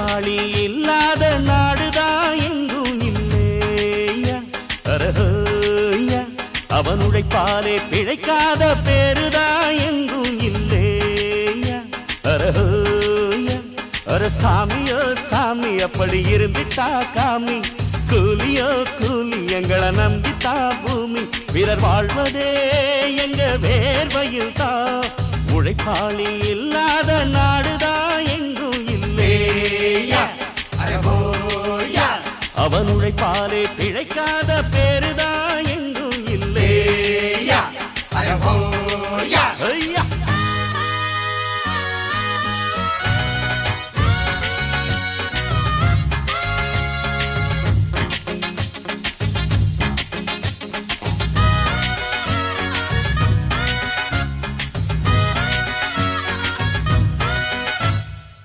உழைப்பாளி இல்லாத நாடுதான் எங்கும் இல்லையா அரஹோயா அவன் உழைப்பாலே பிழைக்காத பேருதான் எங்கும் இல்லையா அரஹோயா அர சாமியோ சாமி அப்படி இருந்துட்டா காமி கூலியோ கூலி எங்களை நம்பித்தா பூமி பிறர் வாழ்வதே எங்க வேர்வையில் தான் உழைப்பாளி இல்லாத நாடுதான் எங்கும் இல்லையா அவன் உழைப்பாலே பிழைக்காத பேரு